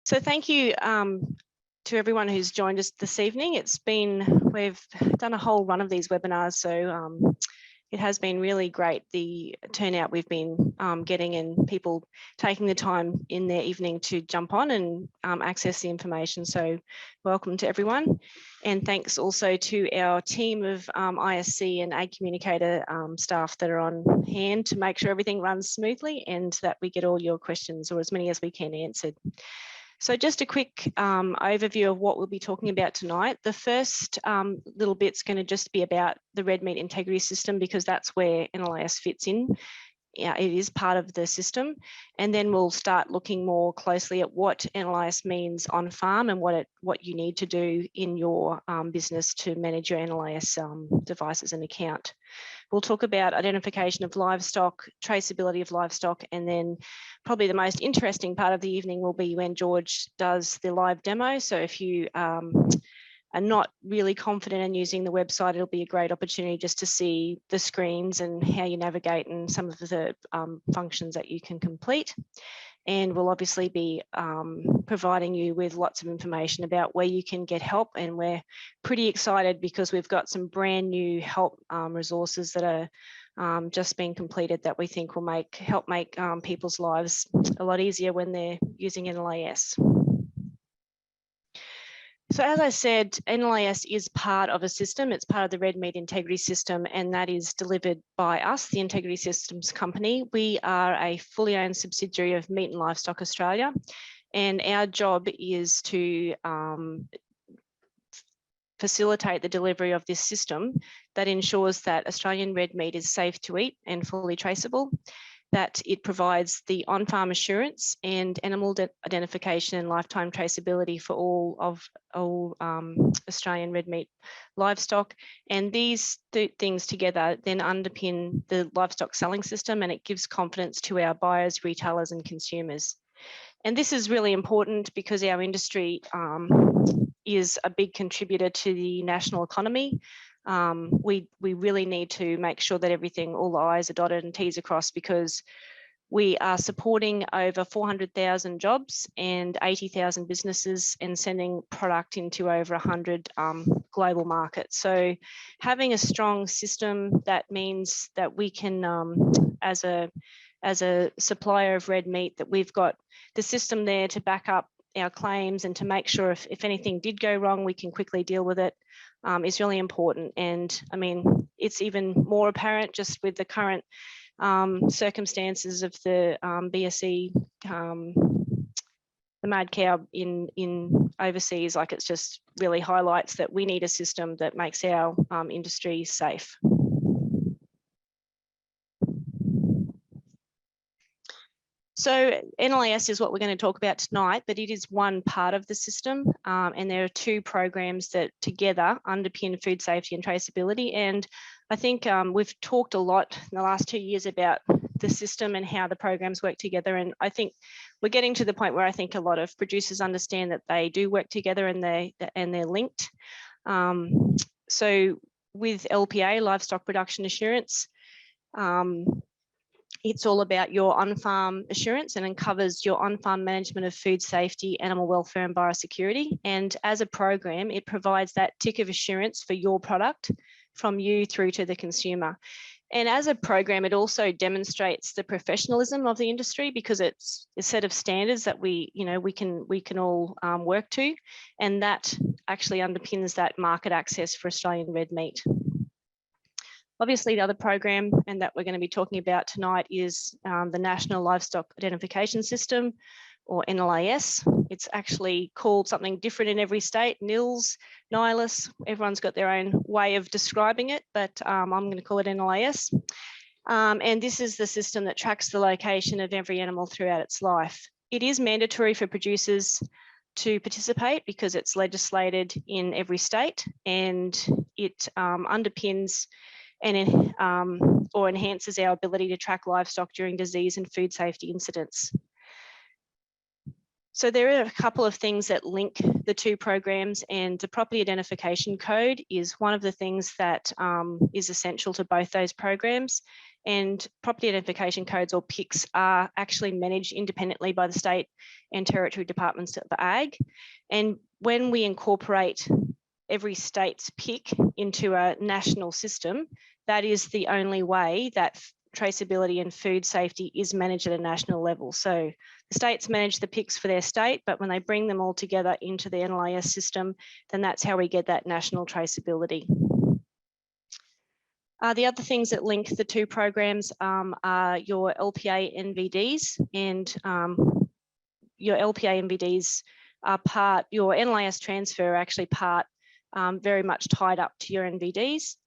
So thank you to everyone who's joined us this evening. We've done a whole run of these webinars, so it has been really great, the turnout we've been getting and people taking the time in their evening to jump on and access the information. So welcome to everyone. And thanks also to our team of ISC and Ag Communicator staff that are on hand to make sure everything runs smoothly and that we get all your questions, or as many as we can, answered. So just a quick overview of what we'll be talking about tonight. The first little bit's going to just be about the red meat integrity system, because that's where NLIS fits in. Yeah, it is part of the system. And then we'll start looking more closely at what NLIS means on farm and what you need to do in your business to manage your NLIS devices and account. We'll talk about identification of livestock, traceability of livestock, and then probably the most interesting part of the evening will be when George does the live demo. So if you are not really confident in using the website, it'll be a great opportunity just to see the screens and how you navigate and some of the functions that you can complete. And we'll obviously be providing you with lots of information about where you can get help. And we're pretty excited because we've got some brand new help resources that are just being completed that we think will help make people's lives a lot easier when they're using NLIS. So as I said, NLIS is part of a system. It's part of the red meat integrity system, and that is delivered by us, the Integrity Systems Company. We are a fully owned subsidiary of Meat and Livestock Australia, and our job is to facilitate the delivery of this system that ensures that Australian red meat is safe to eat and fully traceable, that it provides the on-farm assurance and animal identification and lifetime traceability for all Australian red meat livestock. And these things together then underpin the livestock selling system, and it gives confidence to our buyers, retailers and consumers. And this is really important because our industry is a big contributor to the national economy. We really need to make sure that all the I's are dotted and T's are crossed, because we are supporting over 400,000 jobs and 80,000 businesses and sending product into over 100 global markets. So having a strong system, that means that we can, as a supplier of red meat, that we've got the system there to back up our claims and to make sure if anything did go wrong, we can quickly deal with it, is really important. And I mean, it's even more apparent just with the current circumstances of the BSE, the mad cow in overseas. Like, it's just really highlights that we need a system that makes our industry safe. So NLIS is what we're going to talk about tonight, but it is one part of the system, and there are two programs that together underpin food safety and traceability. And I think we've talked a lot in the last 2 years about the system and how the programs work together. And I think we're getting to the point where I think a lot of producers understand that they do work together and they're linked. So with LPA, Livestock Production Assurance, it's all about your on-farm assurance and covers your on-farm management of food safety, animal welfare and biosecurity. And as a program, it provides that tick of assurance for your product from you through to the consumer. And as a program, it also demonstrates the professionalism of the industry, because it's a set of standards that we can all work to, and that actually underpins that market access for Australian red meat. Obviously, the other program, and that we're going to be talking about tonight, is the National Livestock Identification System, or NLIS. It's actually called something different in every state, NLIS, everyone's got their own way of describing it, but I'm going to call it NLIS. And this is the system that tracks the location of every animal throughout its life. It is mandatory for producers to participate because it's legislated in every state, and it underpins and or enhances our ability to track livestock during disease and food safety incidents. So there are a couple of things that link the two programs, and the property identification code is one of the things that is essential to both those programs. And property identification codes, or PICs, are actually managed independently by the state and territory departments of Ag. And when we incorporate every state's PIC into a national system, that is the only way that traceability and food safety is managed at a national level. So the states manage the PICs for their state, but when they bring them all together into the NLIS system, then that's how we get that national traceability. The other things that link the two programs are your LPA NVDs, and your LPA NVDs are part, your NLIS transfer are actually part very much tied up to your NVDs,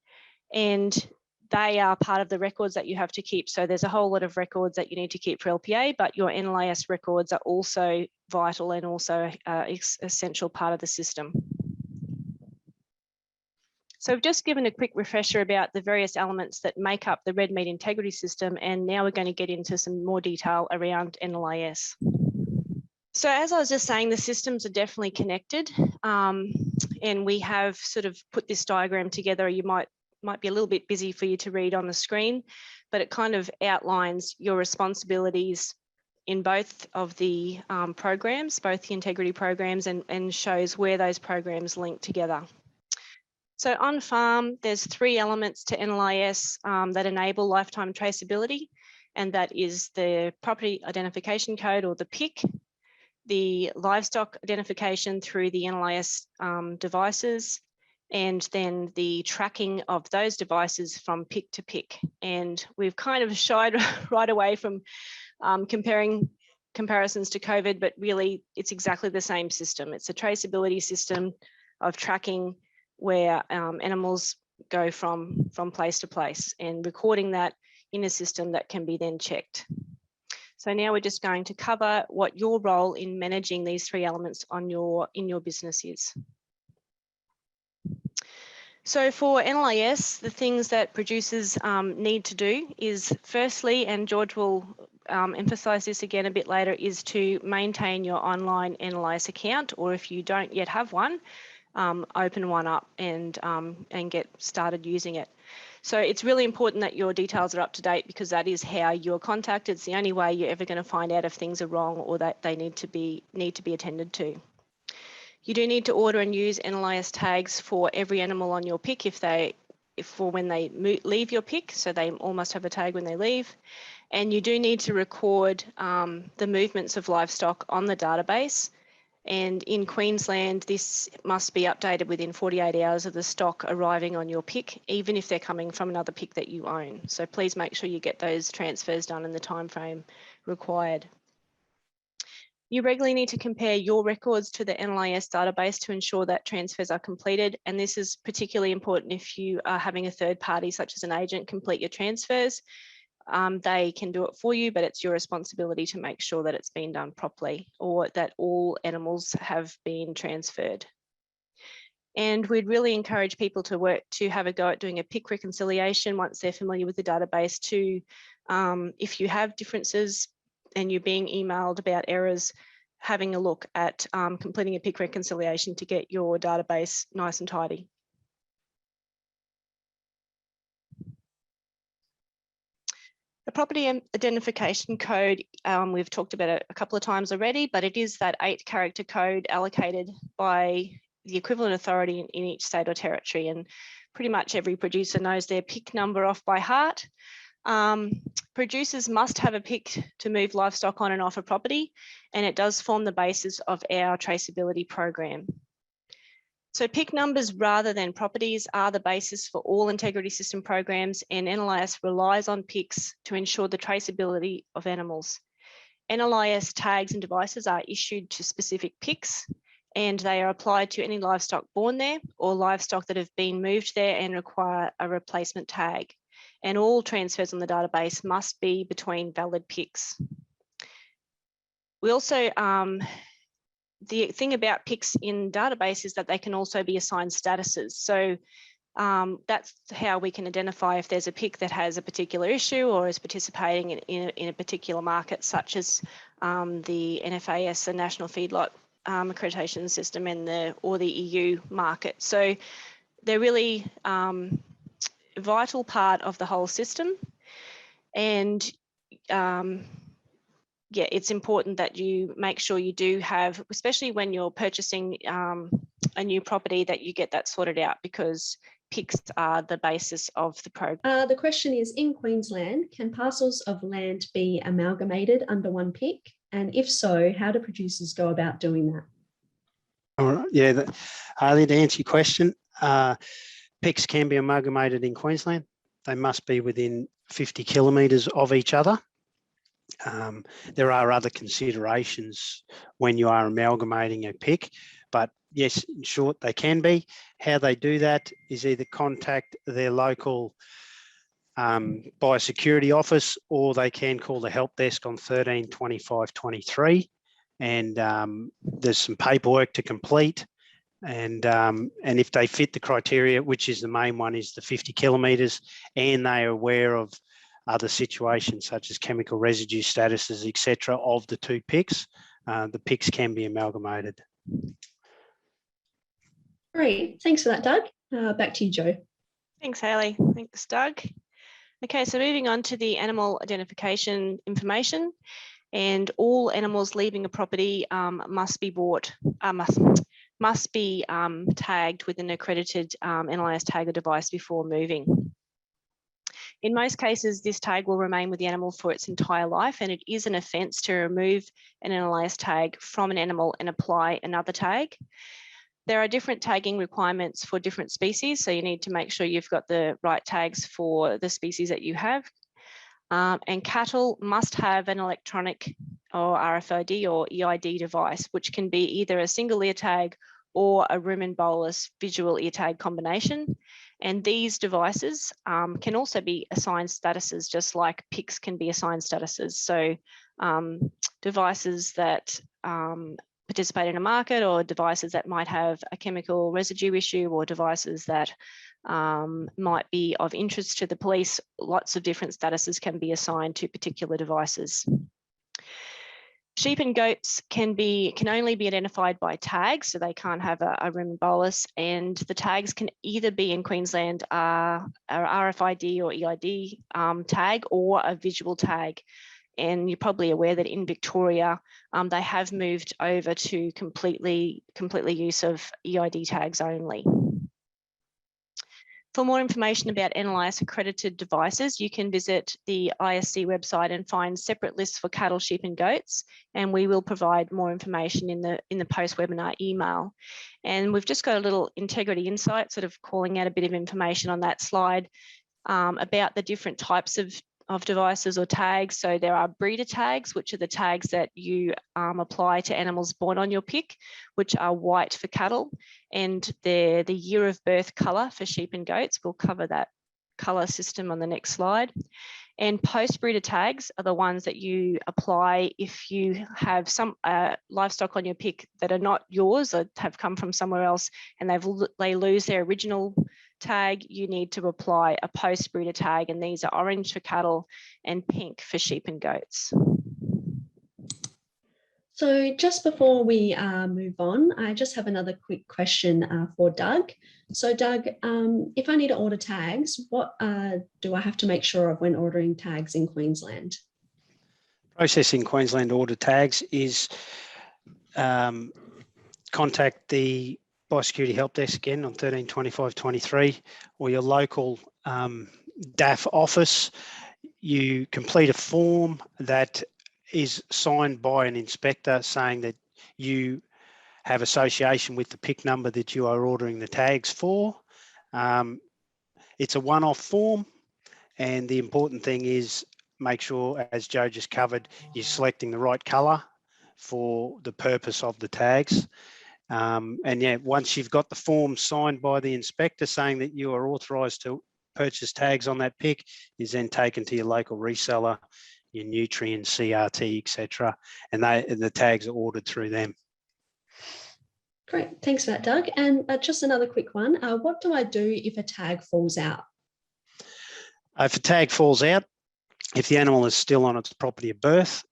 and they are part of the records that you have to keep. So there's a whole lot of records that you need to keep for LPA, but your NLIS records are also vital and also essential part of the system. So we've just given a quick refresher about the various elements that make up the red meat integrity system, and now we're going to get into some more detail around NLIS. So as I was just saying, the systems are definitely connected, and we have sort of put this diagram together. You might be a little bit busy for you to read on the screen, but it kind of outlines your responsibilities in both of the programs, both the integrity programs, and shows where those programs link together. So on farm, there's 3 elements to NLIS that enable lifetime traceability, and that is the property identification code, or the PIC, the livestock identification through the NLIS devices, and then the tracking of those devices from PIC to PIC. And we've kind of shied right away from comparisons to COVID, but really it's exactly the same system. It's a traceability system of tracking where animals go from place to place and recording that in a system that can be then checked. So now we're just going to cover what your role in managing these 3 elements in your business is. So for NLIS, the things that producers need to do is, firstly, and George will emphasise this again a bit later, is to maintain your online NLIS account, or if you don't yet have one, open one up and get started using it. So it's really important that your details are up to date, because that is how you're contacted. It's the only way you're ever going to find out if things are wrong or that they need to be attended to. You do need to order and use NLIS tags for every animal on your PIC for when they leave your PIC, so they all must have a tag when they leave. And you do need to record the movements of livestock on the database. And in Queensland, this must be updated within 48 hours of the stock arriving on your PIC, even if they're coming from another PIC that you own. So please make sure you get those transfers done in the time frame required. You regularly need to compare your records to the NLIS database to ensure that transfers are completed. And this is particularly important if you are having a third party, such as an agent, complete your transfers. They can do it for you, but it's your responsibility to make sure that it's been done properly, or that all animals have been transferred. And we'd really encourage people to have a go at doing a PIC reconciliation once they're familiar with the database to, if you have differences and you're being emailed about errors, having a look at completing a PIC reconciliation to get your database nice and tidy. The property identification code, we've talked about it a couple of times already, but it is that 8-character code allocated by the equivalent authority in each state or territory. And pretty much every producer knows their PIC number off by heart. Producers must have a PIC to move livestock on and off a property, and it does form the basis of our traceability program. So PIC numbers rather than properties are the basis for all integrity system programs, and NLIS relies on PICs to ensure the traceability of animals. NLIS tags and devices are issued to specific PICs, and they are applied to any livestock born there or livestock that have been moved there and require a replacement tag. And all transfers on the database must be between valid PICs. We also, the thing about PICs in database is that they can also be assigned statuses. So That's how we can identify if there's a pick that has a particular issue or is participating in a particular market, such as the NFAS, the National Feedlot Accreditation System, and or the EU market. So they're really a vital part of the whole system, and yeah, it's important that you make sure you do have, especially when you're purchasing a new property, that you get that sorted out, because PICs are the basis of the program. The question is, in Queensland, can parcels of land be amalgamated under one PIC? And if so, how do producers go about doing that? All right, yeah, Harley, to answer your question, PICs can be amalgamated in Queensland. They must be within 50 kilometres of each other. There are other considerations when you are amalgamating a PIC, but yes, in short, they can be. How they do that is either contact their local biosecurity office, or they can call the help desk on 13 25 23, and there's some paperwork to complete. And if they fit the criteria, which is the main one, is the 50 kilometres, and they are aware of other situations such as chemical residue statuses, etc., of the two PICs, the PICs can be amalgamated. Great, thanks for that, Doug. Back to you, Jo. Thanks, Hayley. Thanks, Doug. Okay, so moving on to the animal identification information, and all animals leaving a property must be bought, must be tagged with an accredited NLIS tagger device before moving. In most cases, this tag will remain with the animal for its entire life, and it is an offence to remove an NLIS tag from an animal and apply another tag. There are different tagging requirements for different species, so you need to make sure you've got the right tags for the species that you have. And cattle must have an electronic or RFID or EID device, which can be either a single ear tag or a rumen bolus visual ear tag combination. And these devices can also be assigned statuses, just like PICs can be assigned statuses. So devices that participate in a market, or devices that might have a chemical residue issue, or devices that might be of interest to the police, lots of different statuses can be assigned to particular devices. Sheep and goats can only be identified by tags, so they can't have a rumen bolus, and the tags can either be in Queensland a RFID or EID tag, or a visual tag. And you're probably aware that in Victoria, they have moved over to completely use of EID tags only. For more information about NLIS accredited devices, you can visit the ISC website and find separate lists for cattle, sheep and goats, and we will provide more information in the post-webinar email. And we've just got a little integrity insight, sort of calling out a bit of information on that slide about the different types of devices or tags. So there are breeder tags, which are the tags that you apply to animals born on your PIC, which are white for cattle, and they're the year of birth colour for sheep and goats. We'll cover that colour system on the next slide. And post-breeder tags are the ones that you apply if you have some livestock on your PIC that are not yours or have come from somewhere else, and they lose their original tag. You need to apply a post-breeder tag, and these are orange for cattle and pink for sheep and goats. So just before we move on, I just have another quick question for Doug. So Doug, if I need to order tags, what do I have to make sure of when ordering tags in Queensland? Processing Queensland order tags is contact the Biosecurity Help Desk again on 13 25 23, or your local DAF office. You complete a form that is signed by an inspector saying that you have association with the PIC number that you are ordering the tags for. It's a one-off form, and the important thing is make sure, as Jo just covered, you're selecting the right colour for the purpose of the tags. And yeah, once you've got the form signed by the inspector saying that you are authorised to purchase tags on that PIC, is then taken to your local reseller, your Nutrien, CRT, etc., and the tags are ordered through them. Great, thanks for that, Doug. And just another quick one. What do I do if a tag falls out? If a tag falls out, if the animal is still on its property of birth,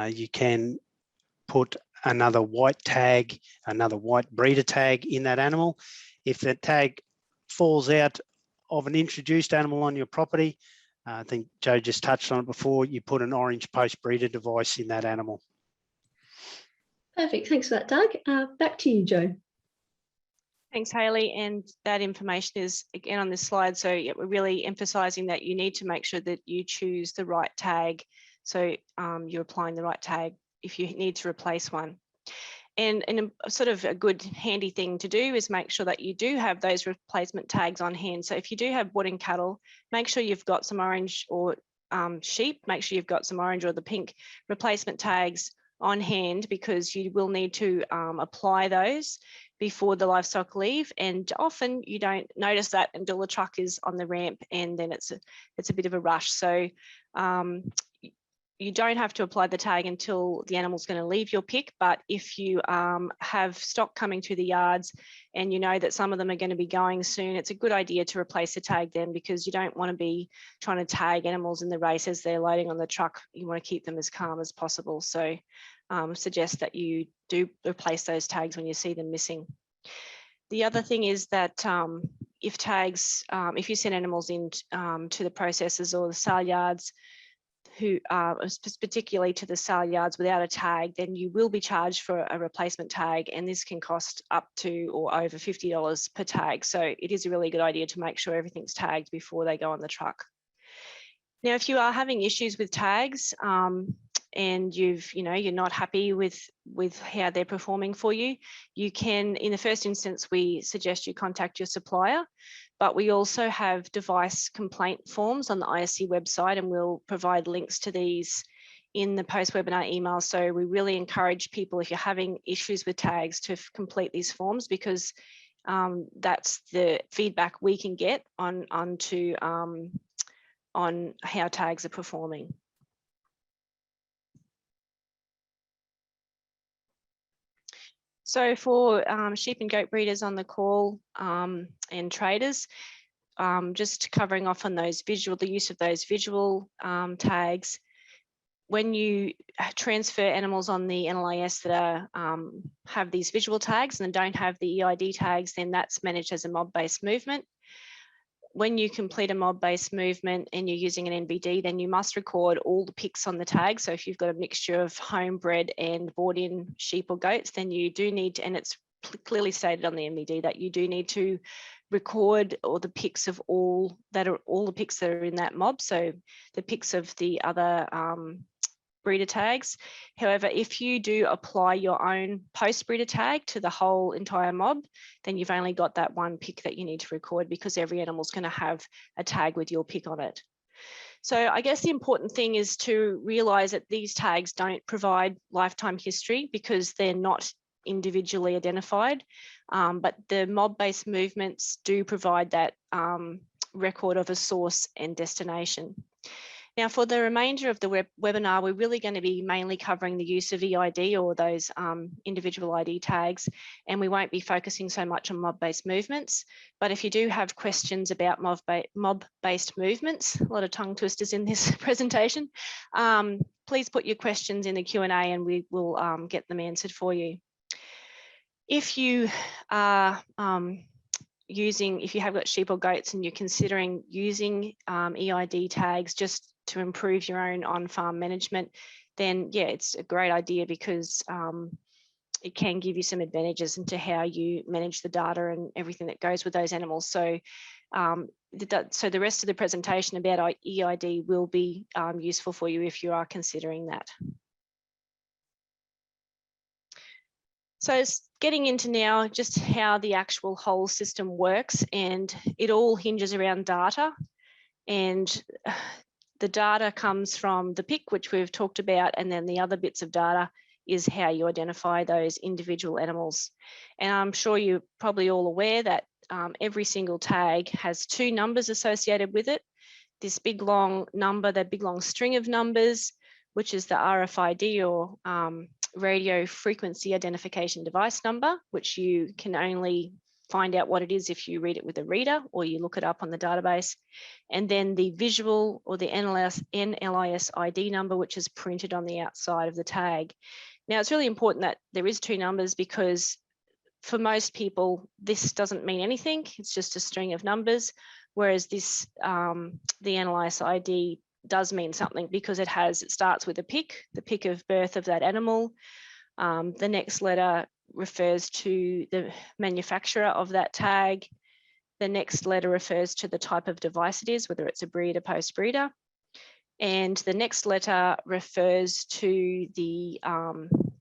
you can put another white tag, another white breeder tag in that animal. If that tag falls out of an introduced animal on your property, I think Joe just touched on it before, you put an orange post-breeder device in that animal. Perfect, thanks for that, Doug. Back to you, Joe. Thanks, Hayley. And that information is again on this slide. So yeah, we're really emphasising that you need to make sure that you choose the right tag. So you're applying the right tag if you need to replace one. And a sort of a good handy thing to do is make sure that you do have those replacement tags on hand. So if you do have wood and cattle, make sure you've got some orange, or sheep, make sure you've got some orange or the pink replacement tags on hand, because you will need to apply those before the livestock leave. And often you don't notice that until the truck is on the ramp, and then it's a bit of a rush. So you don't have to apply the tag until the animal's going to leave your pick. But if you have stock coming through the yards and you know that some of them are going to be going soon, it's a good idea to replace the tag then, because you don't want to be trying to tag animals in the race as they're loading on the truck. You want to keep them as calm as possible. So suggest that you do replace those tags when you see them missing. The other thing is that if you send animals in to the processors or the sale yards, particularly to the sale yards without a tag, then you will be charged for a replacement tag, and this can cost up to or over $50 per tag. So it is a really good idea to make sure everything's tagged before they go on the truck. Now, if you are having issues with tags and you're not happy with how they're performing for you, you can, in the first instance, we suggest you contact your supplier. But we also have device complaint forms on the ISC website, and we'll provide links to these in the post-webinar email. So we really encourage people, if you're having issues with tags, to complete these forms, because that's the feedback we can get on how tags are performing. So for sheep and goat breeders on the call and traders, just covering off on those the use of those visual tags. When you transfer animals on the NLIS that have these visual tags and don't have the EID tags, then that's managed as a mob-based movement. When you complete a mob-based movement and you're using an NBD, then you must record all the picks on the tag. So if you've got a mixture of homebred and bought-in sheep or goats, then you do need to, and it's clearly stated on the NBD that you do need to record all the picks of all the picks that are in that mob. So the picks of the other breeder tags. However, if you do apply your own post-breeder tag to the whole entire mob, then you've only got that one pick that you need to record, because every animal is going to have a tag with your pick on it. So I guess the important thing is to realise that these tags don't provide lifetime history, because they're not individually identified, but the mob-based movements do provide that record of a source and destination. Now, for the remainder of the webinar, we're really going to be mainly covering the use of EID, or those individual ID tags, and we won't be focusing so much on mob-based movements. But if you do have questions about mob-based movements, a lot of tongue twisters in this presentation, please put your questions in the Q&A and we will get them answered for you. If you are if you have got sheep or goats and you're considering using EID tags just to improve your own on-farm management, then yeah, it's a great idea, because it can give you some advantages into how you manage the data and everything that goes with those animals. So so the rest of the presentation about EID will be useful for you if you are considering that. So it's getting into now just how the actual whole system works, and it all hinges around data. And the data comes from the pick, which we've talked about, and then the other bits of data is how you identify those individual animals. And I'm sure you're probably all aware that every single tag has two numbers associated with it. This big long number, that big long string of numbers, which is the RFID, or radio frequency identification device number, which you can only find out what it is if you read it with a reader or you look it up on the database. And then the visual or the NLIS ID number, which is printed on the outside of the tag. Now, it's really important that there is two numbers, because for most people, this doesn't mean anything. It's just a string of numbers, whereas this, the NLIS ID does mean something, because it starts with a pick, the pick of birth of that animal. The next letter refers to the manufacturer of that tag. The next letter refers to the type of device it is, whether it's a breeder, post breeder. And the next letter refers to the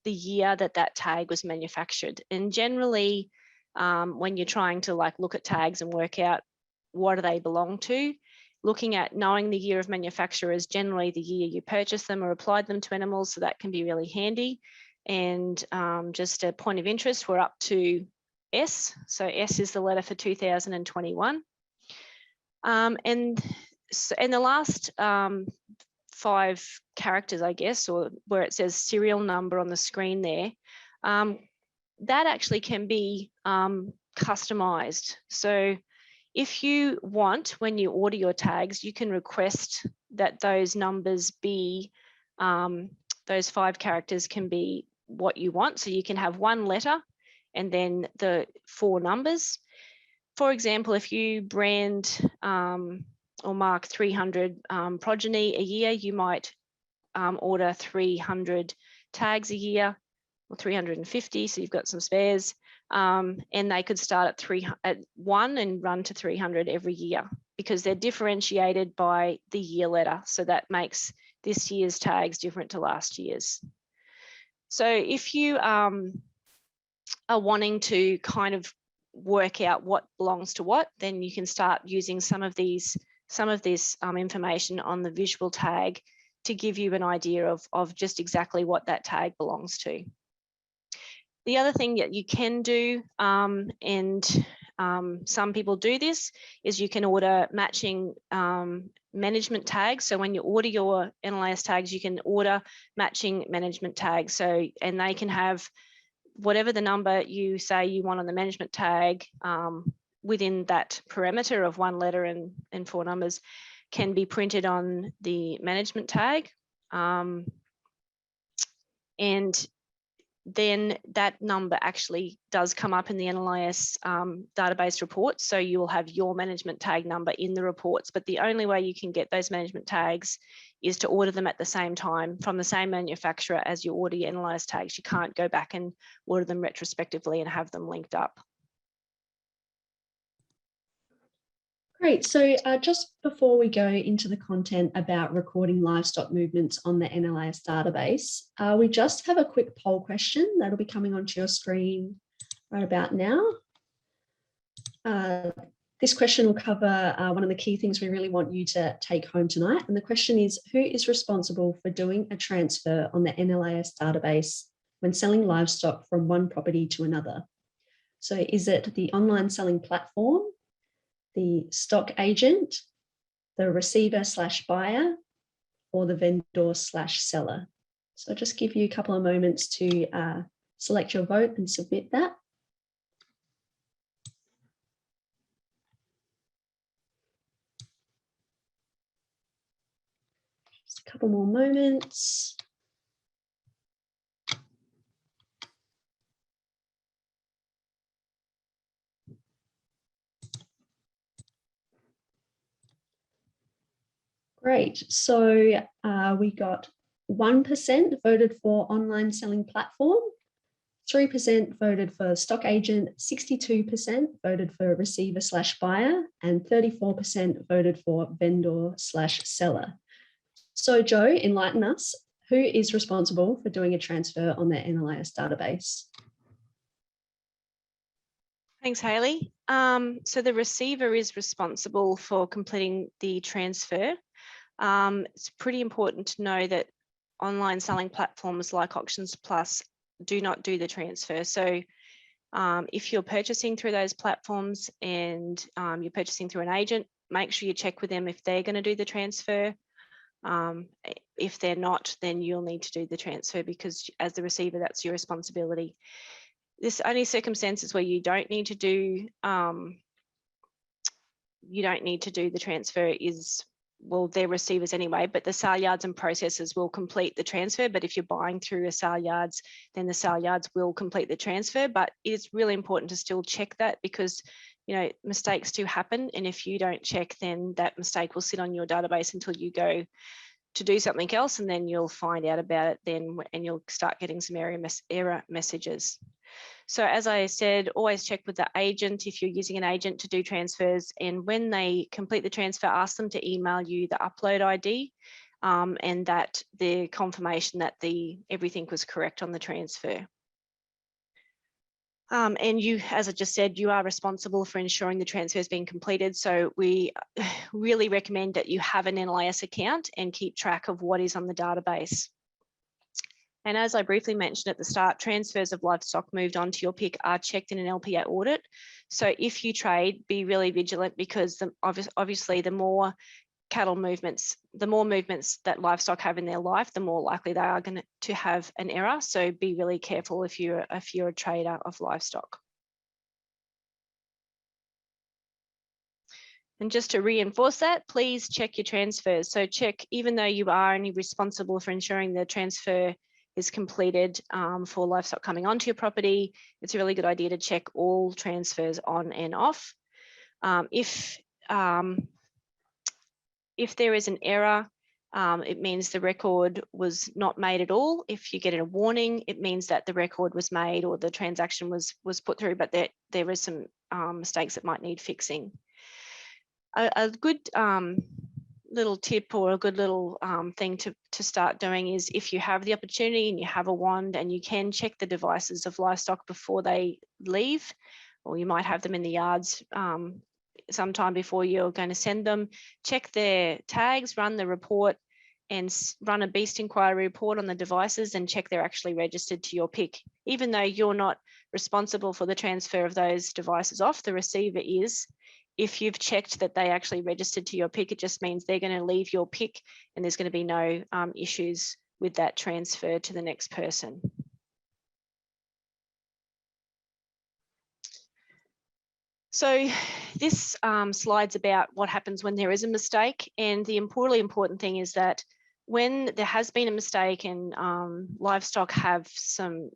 year that tag was manufactured. And generally, when you're trying to look at tags and work out what do they belong to, looking at knowing the year of manufacture is generally the year you purchased them or applied them to animals, so that can be really handy. And just a point of interest, we're up to S. So S is the letter for 2021. And the last 5 characters, I guess, or where it says serial number on the screen there, that actually can be customized. So if you want, when you order your tags, you can request that those numbers be, those 5 characters can be what you want. So you can have 1 letter and then the 4 numbers. For example, if you brand or mark 300 progeny a year, you might order 300 tags a year, or 350, so you've got some spares. And they could start at 1 and run to 300 every year, because they're differentiated by the year letter. So that makes this year's tags different to last year's. So if you are wanting to kind of work out what belongs to what, then you can start using some of this information on the visual tag to give you an idea of just exactly what that tag belongs to. The other thing that you can do, and some people do this, is you can order matching management tags. So when you order your NLIS tags, you can order matching management tags. So, and they can have whatever the number you say you want on the management tag, within that parameter of 1 letter and 4 numbers, can be printed on the management tag. And then that number actually does come up in the NLIS database reports. So you will have your management tag number in the reports, but the only way you can get those management tags is to order them at the same time from the same manufacturer as you order your NLIS tags. You can't go back and order them retrospectively and have them linked up. Great. So just before we go into the content about recording livestock movements on the NLIS database, we just have a quick poll question that'll be coming onto your screen right about now. This question will cover one of the key things we really want you to take home tonight. And the question is, who is responsible for doing a transfer on the NLIS database when selling livestock from one property to another? So is it the online selling platform, the stock agent, the receiver/buyer, or the vendor/seller? So I'll just give you a couple of moments to select your vote and submit that. Just a couple more moments. Great. So we got 1% voted for online selling platform, 3% voted for stock agent, 62% voted for receiver/buyer, and 34% voted for vendor/seller. So Joe, enlighten us. Who is responsible for doing a transfer on the NLIS database? Thanks, Hayley. So the receiver is responsible for completing the transfer. It's pretty important to know that online selling platforms like Auctions Plus do not do the transfer. So if you're purchasing through those platforms and you're purchasing through an agent, make sure you check with them if they're going to do the transfer. If they're not, then you'll need to do the transfer, because as the receiver, that's your responsibility. This only circumstances where you don't need to do the transfer is, well, they're receivers anyway, but the sale yards and processors will complete the transfer. But if you're buying through a sale yards, then the sale yards will complete the transfer. But it's really important to still check that, because mistakes do happen, and if you don't check, then that mistake will sit on your database until you go to do something else, and then you'll find out about it then, and you'll start getting some error messages. So as I said, always check with the agent if you're using an agent to do transfers, and when they complete the transfer, ask them to email you the upload ID and that the confirmation that everything was correct on the transfer. And you, as I just said, you are responsible for ensuring the transfer has been completed. So we really recommend that you have an NLIS account and keep track of what is on the database. And as I briefly mentioned at the start, transfers of livestock moved onto your PIC are checked in an LPA audit. So if you trade, be really vigilant, because obviously the more cattle movements, the more movements that livestock have in their life, the more likely they are going to have an error. So be really careful if you're a trader of livestock. And just to reinforce that, please check your transfers. So check, even though you are only responsible for ensuring the transfer is completed for livestock coming onto your property, it's a really good idea to check all transfers on and off. If there is an error, it means the record was not made at all. If you get a warning, it means that the record was made or the transaction was put through, but there is some mistakes that might need fixing. A good little tip, or a good little thing to start doing, is if you have the opportunity and you have a wand and you can check the devices of livestock before they leave, or you might have them in the yards sometime before you're going to send them, check their tags, run the report, and run a beast inquiry report on the devices, and check they're actually registered to your PIC. Even though you're not responsible for the transfer of those devices off, the receiver is. If you've checked that they actually registered to your PIC, it just means they're going to leave your PIC and there's going to be no issues with that transfer to the next person. So this slide's about what happens when there is a mistake, and the really important thing is that when there has been a mistake and livestock have some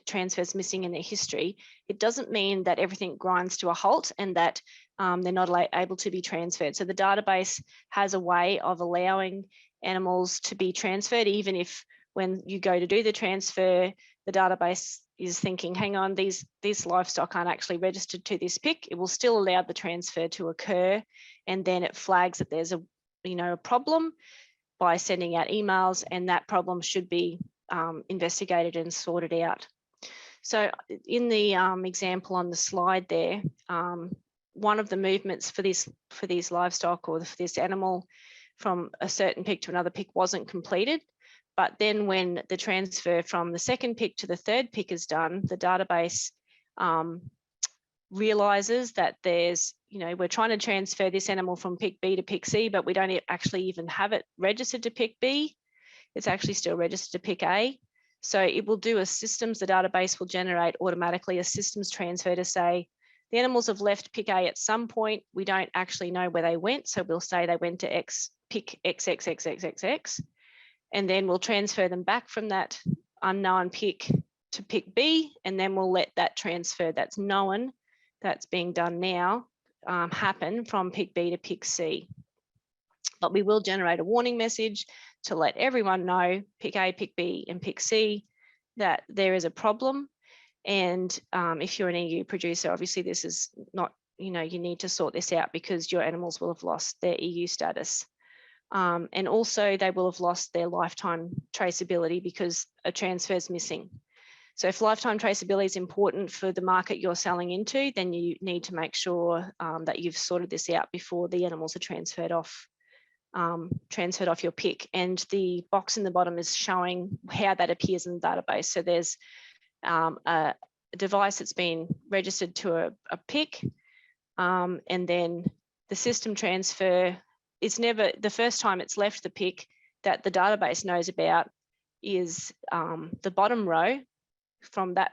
transfers missing in their history, it doesn't mean that everything grinds to a halt and that they're not able to be transferred. So the database has a way of allowing animals to be transferred, even if when you go to do the transfer, the database is thinking, hang on, these livestock aren't actually registered to this PIC. It will still allow the transfer to occur, and then it flags that there's a problem by sending out emails, and that problem should be investigated and sorted out. So in the example on the slide there, one of the movements for these livestock, or for this animal, from a certain PIC to another PIC wasn't completed. But then when the transfer from the second PIC to the third PIC is done, the database realizes that there's, we're trying to transfer this animal from PIC B to PIC C, but we don't actually even have it registered to PIC B. It's actually still registered to PIC A. So it will do the database will generate automatically a systems transfer to say, the animals have left PIC A at some point. We don't actually know where they went. So we'll say they went to PIC XXXXXX. And then we'll transfer them back from that unknown PIC to PIC B, and then we'll let that transfer that's known, that's being done now, happen from PIC B to PIC C. But we will generate a warning message to let everyone know, PIC A, PIC B, and PIC C, that there is a problem. And if you're an EU producer, obviously this is not, you need to sort this out, because your animals will have lost their EU status. And also they will have lost their lifetime traceability because a transfer is missing. So if lifetime traceability is important for the market you're selling into, then you need to make sure that you've sorted this out before the animals are transferred off your PIC. And the box in the bottom is showing how that appears in the database. So there's a device that's been registered to a PIC, and then the system transfer, it's never, the first time it's left the PIC, that the database knows about is the bottom row from that,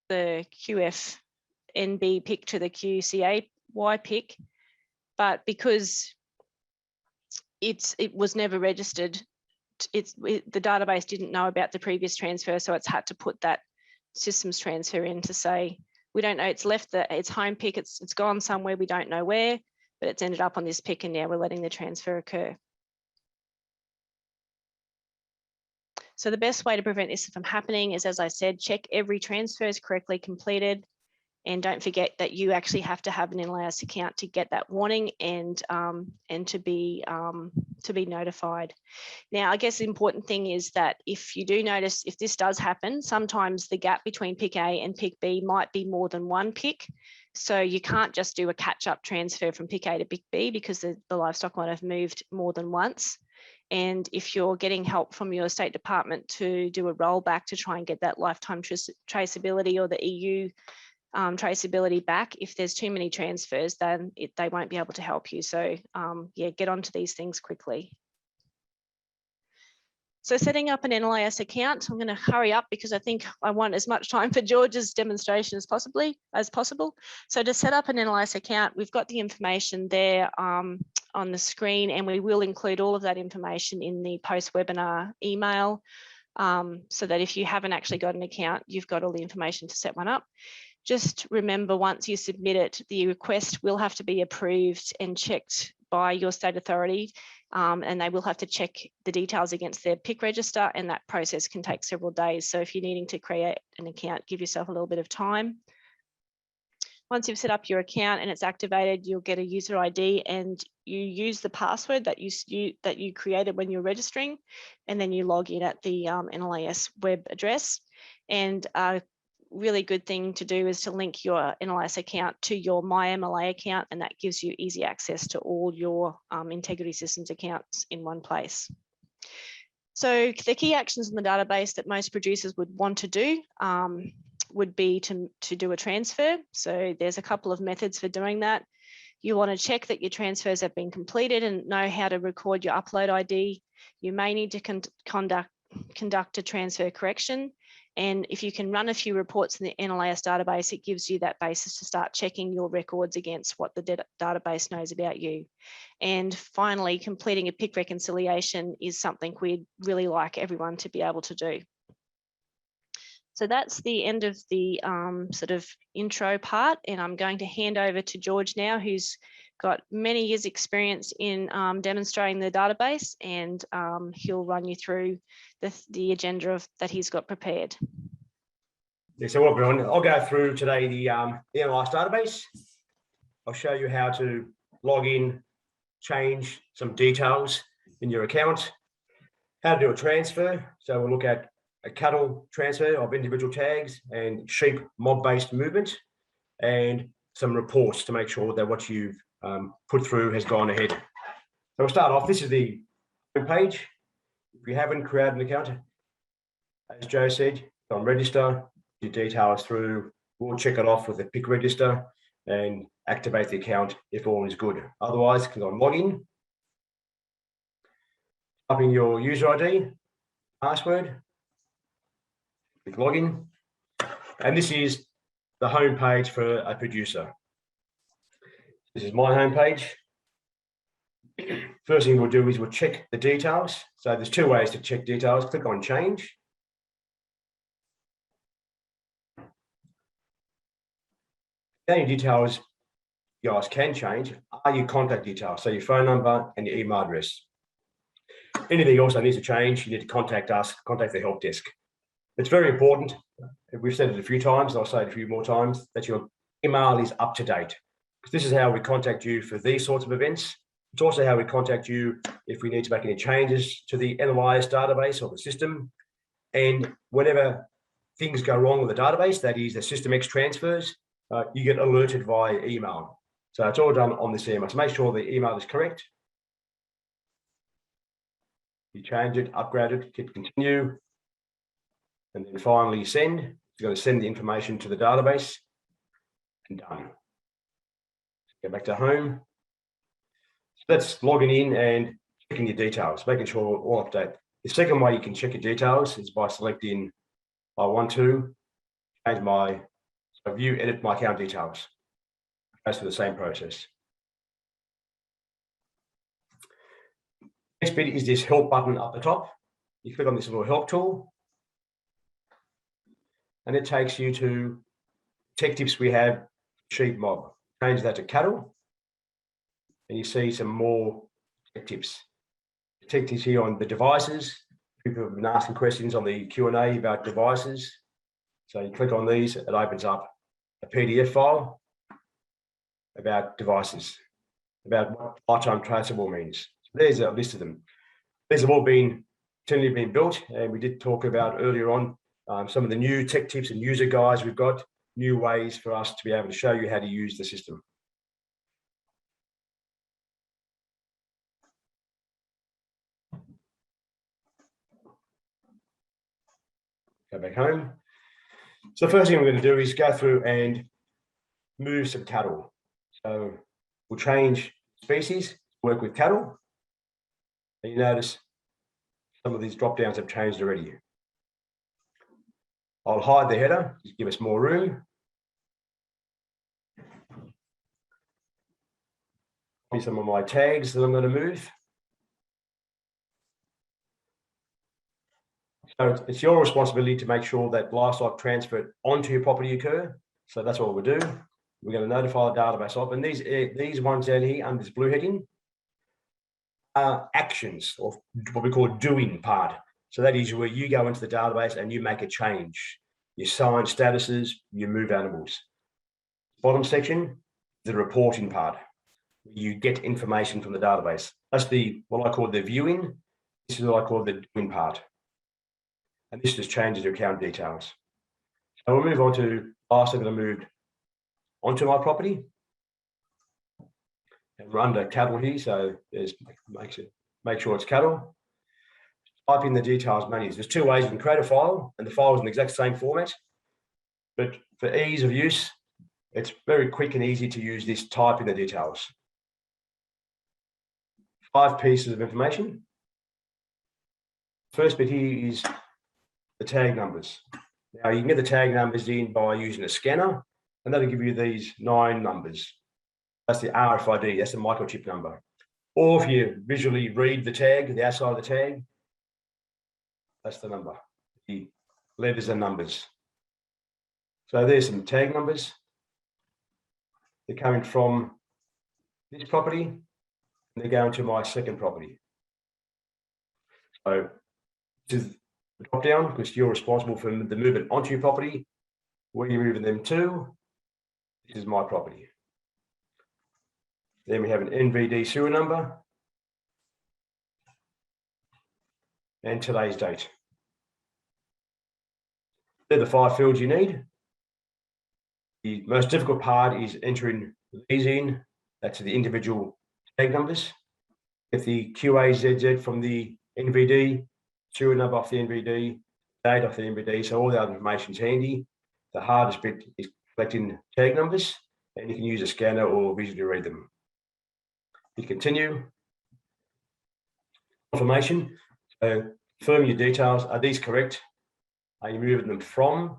the QFNB pick to the QCAY pick. But because it was never registered, the database didn't know about the previous transfer, so it's had to put that systems transfer in to say, we don't know, it's left its home pick, it's gone somewhere, we don't know where, but it's ended up on this pick, and now we're letting the transfer occur. So the best way to prevent this from happening is, as I said, check every transfer is correctly completed, and don't forget that you actually have to have an NLIS account to get that warning and to be notified. Now, I guess the important thing is that if you do notice, if this does happen, sometimes the gap between pick A and pick B might be more than one pick. So you can't just do a catch-up transfer from pick A to pick B, because the livestock might have moved more than once. And if you're getting help from your state department to do a rollback to try and get that lifetime traceability or the EU traceability back, if there's too many transfers, then they won't be able to help you. So yeah, get onto these things quickly. So setting up an NLIS account, I'm going to hurry up because I think I want as much time for George's demonstration as possible. So to set up an NLIS account, we've got the information there on the screen, and we will include all of that information in the post-webinar email, so that if you haven't actually got an account, you've got all the information to set one up. Just remember, once you submit it, the request will have to be approved and checked by your state authority, and they will have to check the details against their PIC register, and that process can take several days. So if you're needing to create an account, give yourself a little bit of time. Once you've set up your account and it's activated, you'll get a user ID, and you use the password that you created when you're registering, and then you log in at the NLIS web address. And really good thing to do is to link your NLIS account to your MyMLA account, and that gives you easy access to all your integrity systems accounts in one place. So the key actions in the database that most producers would want to do would be to do a transfer. So there's a couple of methods for doing that. You want to check that your transfers have been completed and know how to record your upload ID. You may need to conduct a transfer correction. And if you can run a few reports in the NLIS database, it gives you that basis to start checking your records against what the database knows about you. And finally, completing a PIC reconciliation is something we'd really like everyone to be able to do. So that's the end of the sort of intro part, and I'm going to hand over to George now, who's got many years experience in demonstrating the database, and he'll run you through the agenda that he's got prepared. Yeah, so what we're on, I'll go through today the NLIS database. I'll show you how to log in, change some details in your account, how to do a transfer. So we'll look at a cattle transfer of individual tags and sheep mob-based movement, and some reports to make sure that what you've put through has gone ahead. So we'll start off. This is the home page. If you haven't created an account, as Joe said, go and register, your details through. We'll check it off with the PIC register and activate the account if all is good. Otherwise, click on login, type in your user ID, password, click login, and this is the home page for a producer. This is my home page. First thing we'll do is we'll check the details. So there's two ways to check details. Click on change. The only details you guys can change are your contact details, so your phone number and your email address. Anything else that needs to change, you need to contact us, contact the help desk. It's very important, we've said it a few times, and I'll say it a few more times, that your email is up to date. This is how we contact you for these sorts of events. It's also how we contact you if we need to make any changes to the NLIS database or the system. And whenever things go wrong with the database, that is the System X transfers, you get alerted via email. So it's all done on this email. So make sure the email is correct. You change it, upgrade it, hit continue, and then finally send. You're going to send the information to the database, and done. Go back to home. So that's logging in and checking your details, making sure all up to date. The second way you can check your details is by selecting I want to change my view, edit my account details. Goes through the same process. Next bit is this help button up the top. You click on this little help tool, and it takes you to tech tips we have, sheep mob. Change that to cattle, and you see some more tech tips. Tech tips here on the devices. People have been asking questions on the Q&A about devices. So you click on these, it opens up a PDF file about devices, about what lifetime traceable means. There's a list of them. These have all been tentatively been built, and we did talk about earlier on some of the new tech tips and user guides we've got, new ways for us to be able to show you how to use the system. Go back home. So the first thing we're going to do is go through and move some cattle. So we'll change species, work with cattle. And you notice some of these drop downs have changed already. I'll hide the header, just give us more room. Some of my tags that I'm going to move. So it's your responsibility to make sure that livestock transfer onto your property occur. So that's what we'll do. We're going to notify the database of, and these ones down here under this blue heading are actions, or what we call doing part. So that is where you go into the database and you make a change. You sign statuses, you move animals. Bottom section, the reporting part. You get information from the database. That's what I call the viewing. This is what I call the doing part. And this just changes your account details. So we'll move on to last thing that I moved onto my property. And we're under cattle here, so there's make sure it's cattle. Type in the details manually. There's two ways you can create a file, and the file is in the exact same format. But for ease of use, it's very quick and easy to use this type in the details. 5 pieces of information. First bit here is the tag numbers. Now you can get the tag numbers in by using a scanner, and that'll give you these 9 numbers. That's the RFID, that's the microchip number. Or if you visually read the tag, the outside of the tag, that's the number, the letters and numbers. So there's some tag numbers. They're coming from this property, and they're going to my second property. So this is the drop down, because you're responsible for the movement onto your property. Where you're moving them to, this is my property. Then we have an NVD sewer number and today's date. They're the 5 fields you need. The most difficult part is entering these in. That's the individual tag numbers. Get the QAZZ from the NVD, sewer number off the NVD, date off the NVD, so all the other information is handy. The hardest bit is collecting tag numbers, and you can use a scanner or visually read them. You continue. Confirmation. So confirm your details. Are these correct? Are you moving them from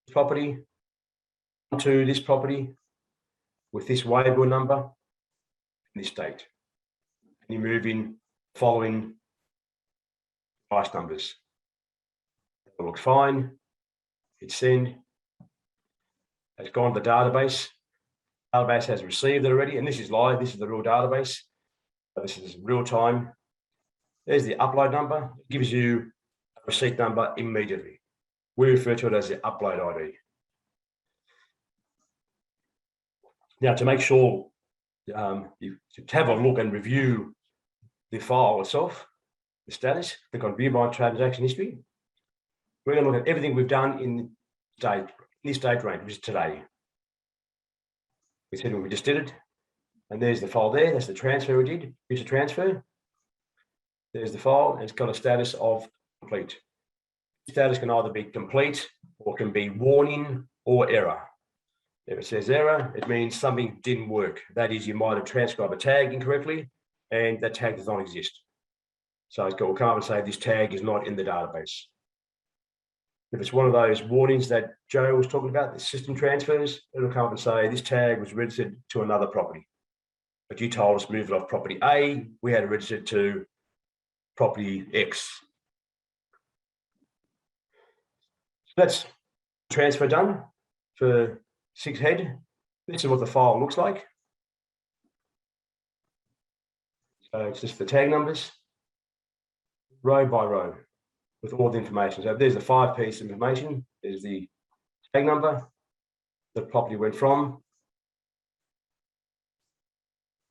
this property to this property with this waybill number and this date? And you're moving following price numbers. It looks fine. Hit send. It's gone to the database. Database has received it already, and this is live. This is the real database. So this is real time. There's the upload number. It gives you a receipt number immediately. We refer to it as the upload ID. Now, to make sure you have a look and review the file itself, the status, click on View My Transaction History. We're going to look at everything we've done in this date range, which is today. We said when we just did it, and there's the file there. That's the transfer we did. Here's a transfer. There's the file, and it's got a status of complete. Status can either be complete or can be warning or error. If it says error, it means something didn't work. That is, you might have transcribed a tag incorrectly, and that tag does not exist. So it will come up and say this tag is not in the database. If it's one of those warnings that Joe was talking about, the system transfers, it'll come up and say this tag was registered to another property. But you told us move it off property A, we had it registered to property X. So that's transfer done for 6 head. This is what the file looks like. So it's just the tag numbers, row by row, with all the information. So there's the 5 piece of information. There's the tag number, the property went from,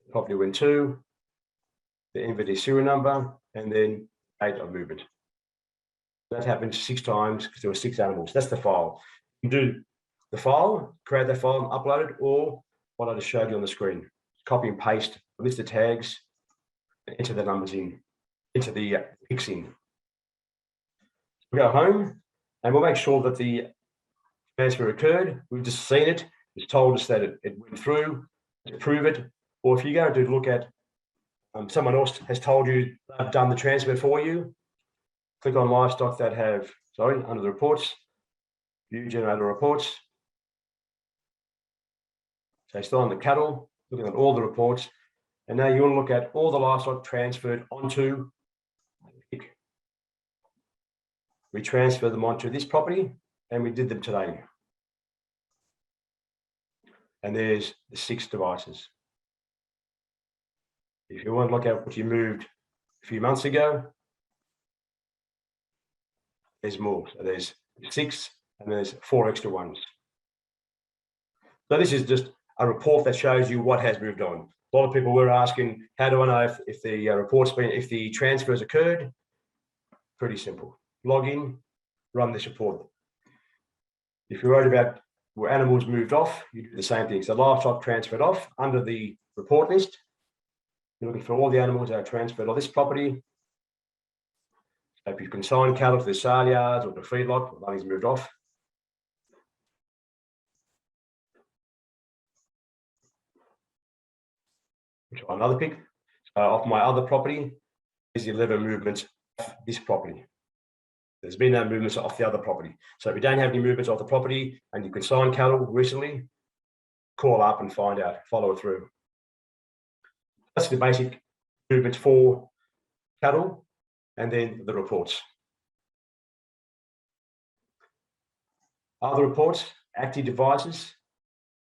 the property went to, the NVD serial number, and then date of movement. That happened 6 times because there were 6 animals. That's the file. You can do the file, create that file and upload it, or what I just showed you on the screen. Copy and paste a list of tags, and enter the numbers in, enter the picks in. We go home and we'll make sure that the transfer occurred. We've just seen it. It's told us that it went through, to prove it. Or if you go to look at someone else has told you they've done the transfer for you, click on livestock that have, under the reports, view generator reports. So still on the cattle, looking at all the reports. And now you want to look at all the livestock transferred onto the pick. We transfer them onto this property and we did them today. And there's the 6 devices. If you want to look at what you moved a few months ago, there's more. So there's 6 and there's 4 extra ones. So this is just a report that shows you what has moved on. A lot of people were asking, how do I know if the report's been, if the transfers occurred? Pretty simple. Log in, run this report. If you're worried about where animals moved off, you do the same thing. So livestock transferred off under the report list. You're looking for all the animals that are transferred on this property. So if you consign cattle to the sale yards or the feedlot, money's moved off. Try another pick. Off my other property is the 11 movements off this property. There's been no movements off the other property. So if you don't have any movements off the property and you consign cattle recently, call up and find out, follow it through. That's the basic movements for cattle and then the reports. Other reports, active devices.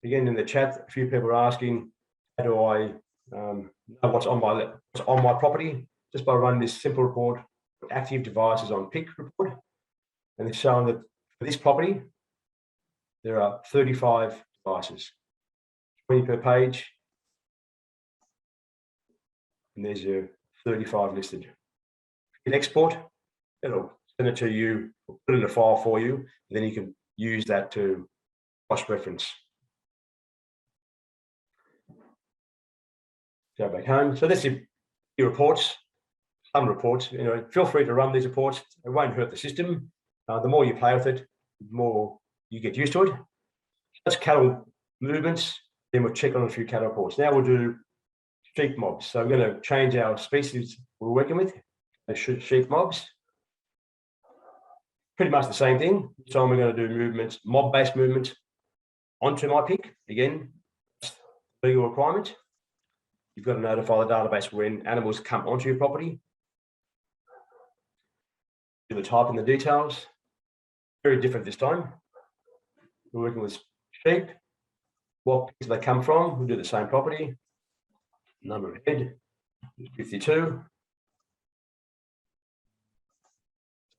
Again, in the chat, a few people are asking, how do I know what's on my property? Just by running this simple report, active devices on pick report, and it's showing that for this property, there are 35 devices, 20 per page, and there's your 35 listed. You can export, it'll send it to you, put it in a file for you, and then you can use that to cross-reference. Go back home. So that's your reports. Some reports, feel free to run these reports. It won't hurt the system. The more you play with it, the more you get used to it. That's cattle movements. Then we'll check on a few cattle reports. Now we'll do sheep mobs. So we're going to change our species we're working with. The sheep mobs. Pretty much the same thing. This time we're going to do movements, mob-based movements onto my pick. Again, legal requirement. You've got to notify the database when animals come onto your property. Do the type and the details. Very different this time. We're working with sheep. What picks do they come from? We'll do the same property. Number of head is 52.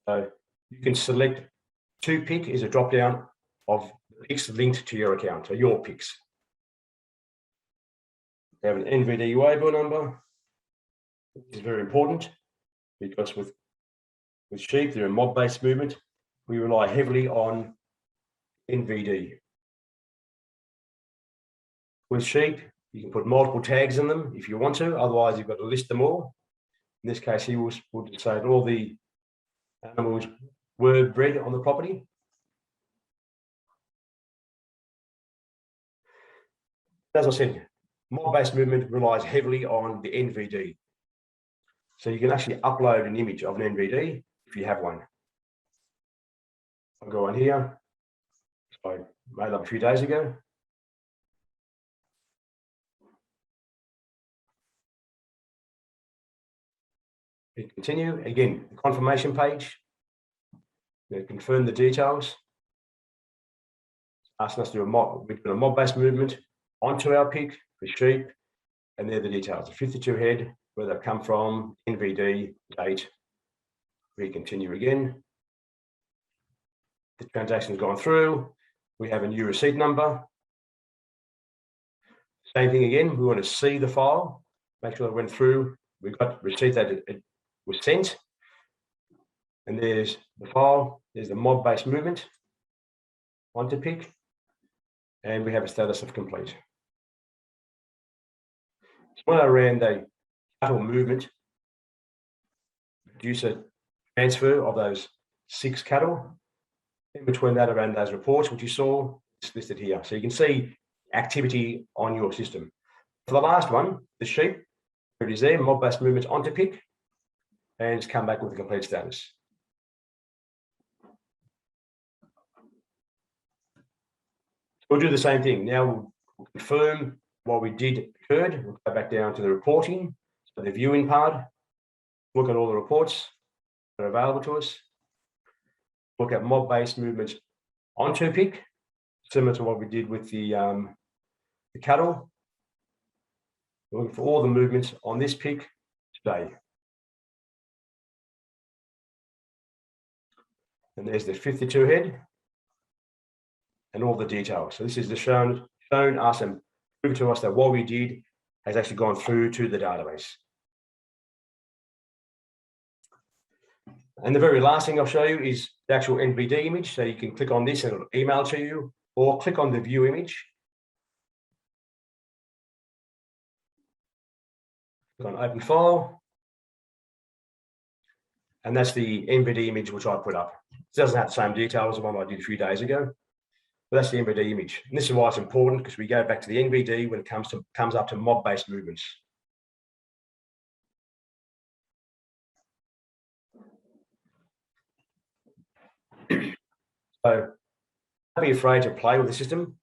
So you can select to pick is a drop down of picks linked to your account, so your picks. We have an NVD waybill number. This is very important because with sheep, they're a mob-based movement. We rely heavily on NVD. With sheep, you can put multiple tags in them if you want to, otherwise you've got to list them all. In this case, he will say that all the animals were bred on the property. As I said, mob-based movement relies heavily on the NVD. So you can actually upload an image of an NVD if you have one. I'll go on here. I made up a few days ago. We continue. Again, the confirmation page. We confirm the details. Asking us to do a mob. We put a mob-based movement onto our pick for sheep, and they're the details. The 52 head, where they've come from, NVD, date. We continue again. The transaction's gone through. We have a new receipt number. Same thing again. We want to see the file, make sure it went through. We've got receipt that it was sent. And there's the file. There's the mob-based movement onto pick. And we have a status of complete. So when I ran the cattle movement, produce a transfer of those 6 cattle. In between that, I ran those reports, which you saw, it's listed here. So you can see activity on your system. For the last one, the sheep, it is there, mob-based movements onto pick, and it's come back with a complete status. We'll do the same thing. Now we'll confirm what we did occurred. We'll go back down to the reporting, so the viewing part, look at all the reports that are available to us, look at mob-based movements onto pick, similar to what we did with the cattle. We're looking for all the movements on this pick today. And there's the 52 head and all the details. So this is the shown us and proved to us that what we did has actually gone through to the database. And the very last thing I'll show you is the actual NVD image. So you can click on this and it'll email to you, or click on the view image. Click on open file. And that's the NVD image which I put up. It doesn't have the same details as the one I did a few days ago, but that's the NVD image. And this is why it's important, because we go back to the NVD when it comes up to mob-based movements. So don't be afraid to play with the system.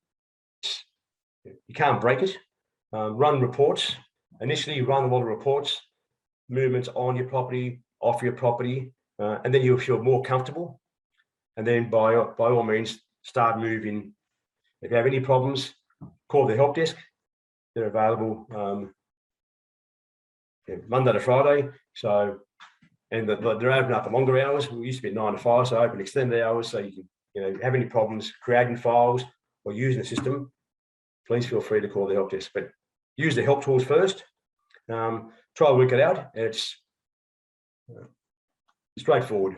You can't break it. Run reports. Initially, you run a lot of reports, movements on your property, off your property, and then you'll feel more comfortable. And then by all means, start moving. If you have any problems, call the help desk. They're available Monday to Friday. So, and they're open up for longer hours. We used to be 9 to 5, so open extended hours. So you can, have any problems creating files or using the system, please feel free to call the help desk. But use the help tools first. Try to work it out. It's straightforward.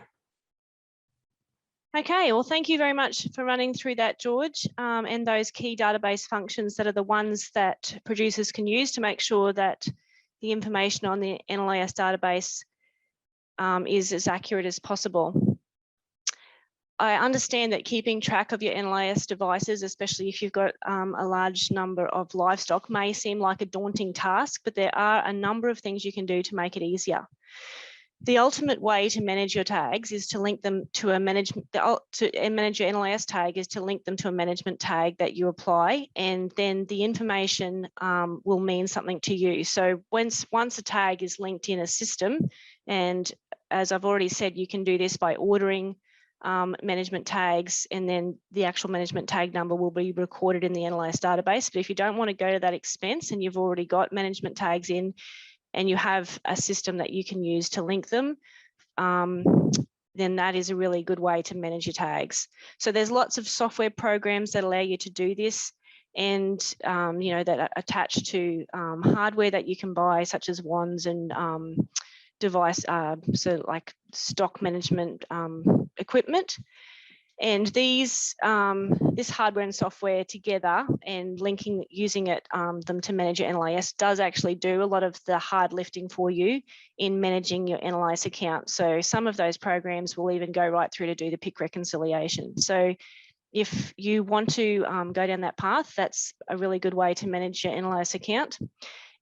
Okay, well, thank you very much for running through that, George, and those key database functions that are the ones that producers can use to make sure that the information on the NLIS database is as accurate as possible. I understand that keeping track of your NLIS devices, especially if you've got a large number of livestock, may seem like a daunting task, but there are a number of things you can do to make it easier. The ultimate way to manage your tags is to link them to a management, manage your NLIS tag is to link them to a management tag that you apply, and then the information will mean something to you. So once a tag is linked in a system, and as I've already said, you can do this by ordering management tags, and then the actual management tag number will be recorded in the NLIS database. But if you don't want to go to that expense and you've already got management tags in, and you have a system that you can use to link them, then that is a really good way to manage your tags. So there's lots of software programs that allow you to do this, and that are attached to hardware that you can buy, such as wands and device, so like stock management equipment. And these, this hardware and software together and using them to manage your NLIS does actually do a lot of the hard lifting for you in managing your NLIS account. So some of those programs will even go right through to do the PIC reconciliation. So if you want to go down that path, that's a really good way to manage your NLIS account.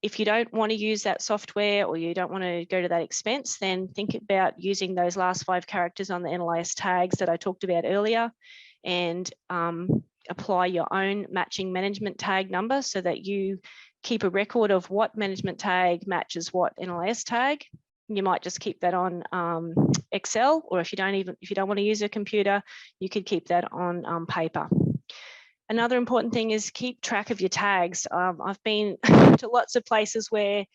If you don't want to use that software or you don't want to go to that expense, then think about using those last 5 characters on the NLIS tags that I talked about earlier, and apply your own matching management tag number so that you keep a record of what management tag matches what NLIS tag. You might just keep that on Excel, or if you don't want to use a computer, you could keep that on paper. Another important thing is keep track of your tags. I've been to lots of places where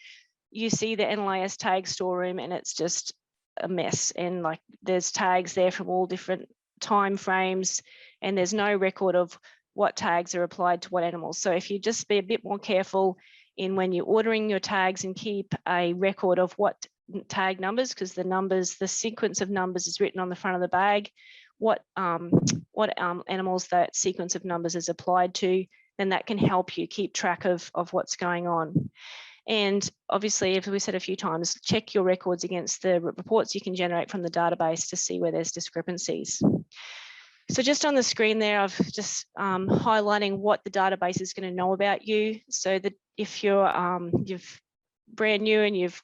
you see the NLIS tag storeroom and it's just a mess, and like there's tags there from all different time frames, and there's no record of what tags are applied to what animals. So if you just be a bit more careful in when you're ordering your tags and keep a record of what tag numbers, because the sequence of numbers is written on the front of the bag, what animals that sequence of numbers is applied to, then that can help you keep track of what's going on. And obviously, as we said a few times, check your records against the reports you can generate from the database to see where there's discrepancies. So just on the screen there, I've just highlighting what the database is going to know about you. So that if you're brand new and you've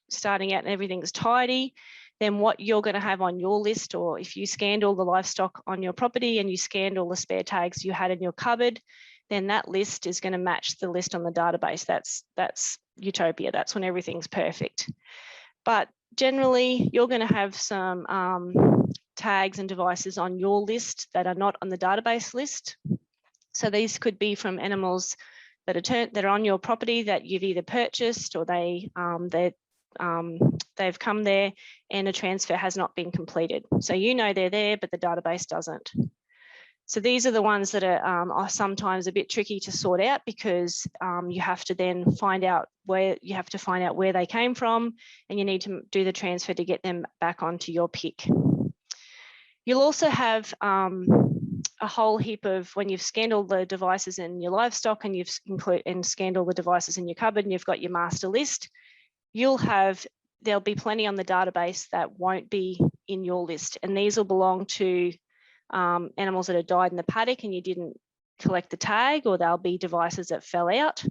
starting out and everything's tidy, then what you're going to have on your list, or if you scanned all the livestock on your property and you scanned all the spare tags you had in your cupboard, then that list is going to match the list on the database. That's utopia. That's when everything's perfect. But generally, you're going to have some tags and devices on your list that are not on the database list. So these could be from animals that are on your property that you've either purchased, or they've come there and a transfer has not been completed. So you know they're there, but the database doesn't. So these are the ones that are sometimes a bit tricky to sort out, because you have to then find out where they came from, and you need to do the transfer to get them back onto your pick. You'll also have a whole heap of, when you've scanned all the devices in your livestock and you've scanned all the devices in your cupboard and you've got your master list, there'll be plenty on the database that won't be in your list, and these will belong to animals that have died in the paddock and you didn't collect the tag, or they'll be devices that fell out,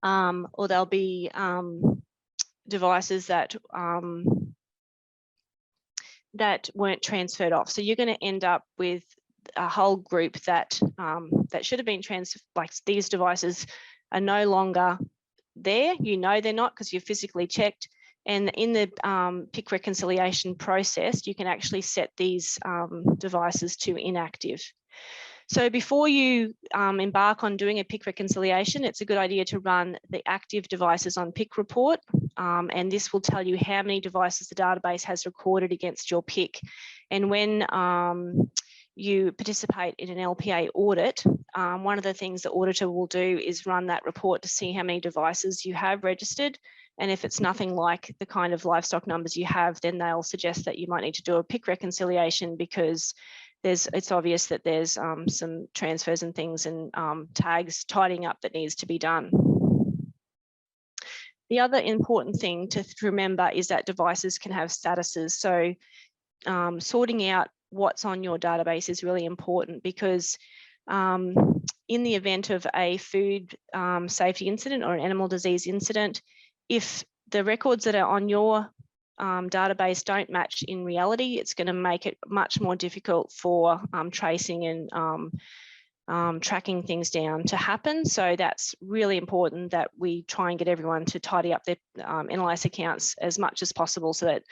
or they'll be devices that weren't transferred off. So you're going to end up with a whole group that should have been transferred. Like, these devices are no longer there. You know they're not because you've physically checked. And in the pick reconciliation process, you can actually set these devices to inactive. So before you embark on doing a pick reconciliation, it's a good idea to run the active devices on pick report. And this will tell you how many devices the database has recorded against your pick. And when you participate in an LPA audit, one of the things the auditor will do is run that report to see how many devices you have registered. And if it's nothing like the kind of livestock numbers you have, then they'll suggest that you might need to do a pick reconciliation, because it's obvious that there's some transfers and things and tags tidying up that needs to be done. The other important thing to remember is that devices can have statuses. So sorting out what's on your database is really important, because in the event of a food safety incident or an animal disease incident, if the records that are on your database don't match in reality, it's going to make it much more difficult for tracing and tracking things down to happen. So that's really important that we try and get everyone to tidy up their NLIS accounts as much as possible, so that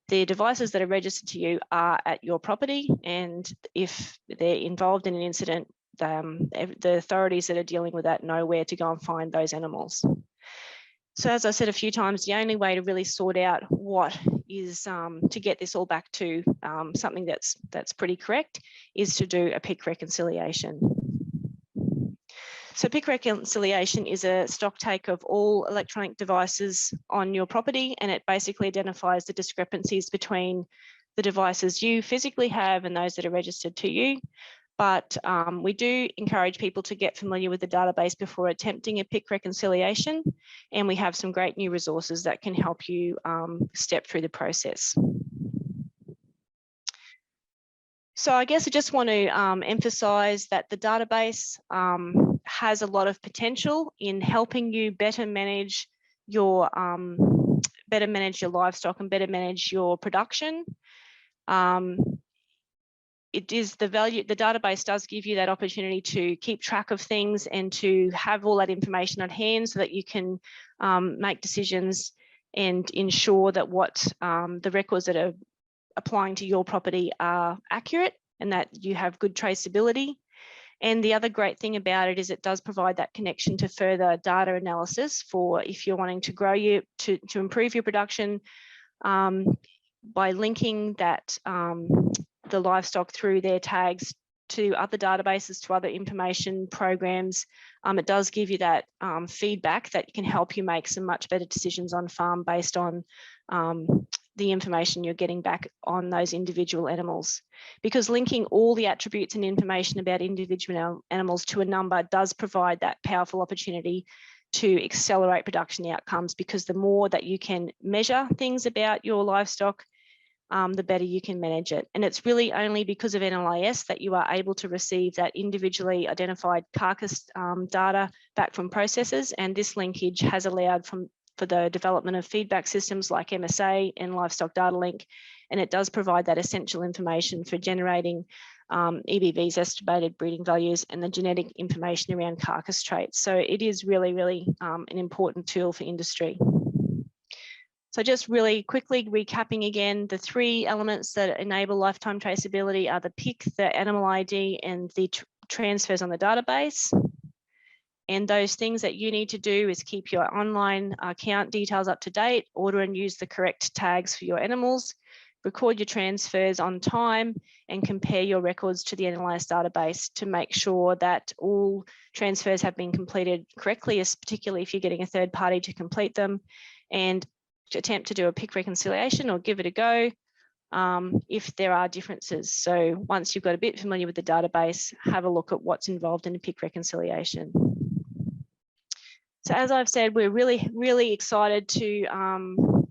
the devices that are registered to you are at your property, and if they're involved in an incident, the authorities that are dealing with that know where to go and find those animals. So as I said a few times, the only way to really sort out what is to get this all back to something that's pretty correct is to do a pick reconciliation. So pick reconciliation is a stock take of all electronic devices on your property, and it basically identifies the discrepancies between the devices you physically have and those that are registered to you. But we do encourage people to get familiar with the database before attempting a pick reconciliation, and we have some great new resources that can help you step through the process. So I guess I just want to emphasise that the database has a lot of potential in helping you better manage your livestock and better manage your production. It is the value, the database does give you that opportunity to keep track of things and to have all that information on hand so that you can make decisions and ensure that what the records that are applying to your property are accurate and that you have good traceability. And the other great thing about it is it does provide that connection to further data analysis for if you're wanting to grow to improve your production by linking that the livestock through their tags to other databases, to other information programs. It does give you that feedback that can help you make some much better decisions on farm based on the information you're getting back on those individual animals. Because linking all the attributes and information about individual animals to a number does provide that powerful opportunity to accelerate production outcomes, because the more that you can measure things about your livestock, the better you can manage it. And it's really only because of NLIS that you are able to receive that individually identified carcass data back from processors. And this linkage has allowed for the development of feedback systems like MSA and Livestock Data Link. And it does provide that essential information for generating EBV's, estimated breeding values, and the genetic information around carcass traits. So it is really, really an important tool for industry. So just really quickly recapping again, the three elements that enable lifetime traceability are the PIC, the animal ID, and the transfers on the database. And those things that you need to do is keep your online account details up to date, order and use the correct tags for your animals, record your transfers on time, and compare your records to the NLIS database to make sure that all transfers have been completed correctly, particularly if you're getting a third party to complete them, and to attempt to do a PIC reconciliation or give it a go if there are differences. So once you've got a bit familiar with the database, have a look at what's involved in a PIC reconciliation. So as I've said, we're really, really excited to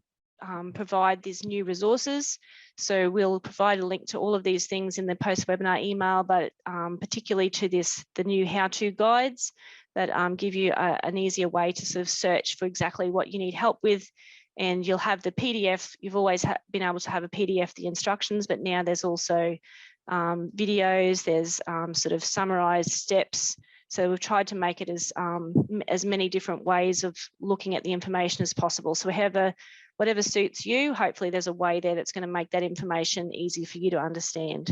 provide these new resources. So we'll provide a link to all of these things in the post-webinar email, but particularly to the new how-to guides that give you an easier way to sort of search for exactly what you need help with. And you'll have the PDF. You've always been able to have a PDF, the instructions, but now there's also videos, there's sort of summarized steps. So we've tried to make it as many different ways of looking at the information as possible. So whatever suits you, hopefully there's a way there that's going to make that information easy for you to understand.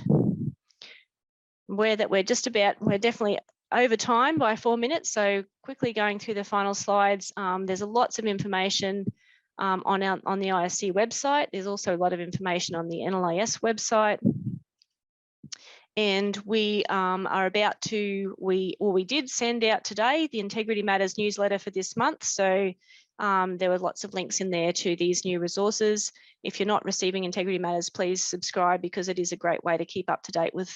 We're definitely over time by 4 minutes. So quickly going through the final slides, there's lots of information on the ISC website. There's also a lot of information on the NLIS website. And we we did send out today the Integrity Matters newsletter for this month. So there were lots of links in there to these new resources. If you're not receiving Integrity Matters, please subscribe, because it is a great way to keep up to date with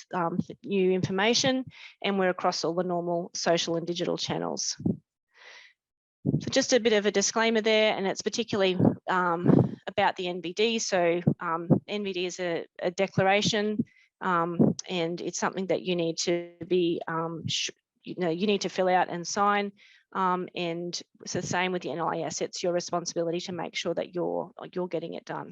new information. And we're across all the normal social and digital channels. So just a bit of a disclaimer there, and it's particularly about the NBD. So NBD is a declaration, and it's something that you need to be, you need to fill out and sign. And it's the same with the NLIS. It's your responsibility to make sure that you're getting it done.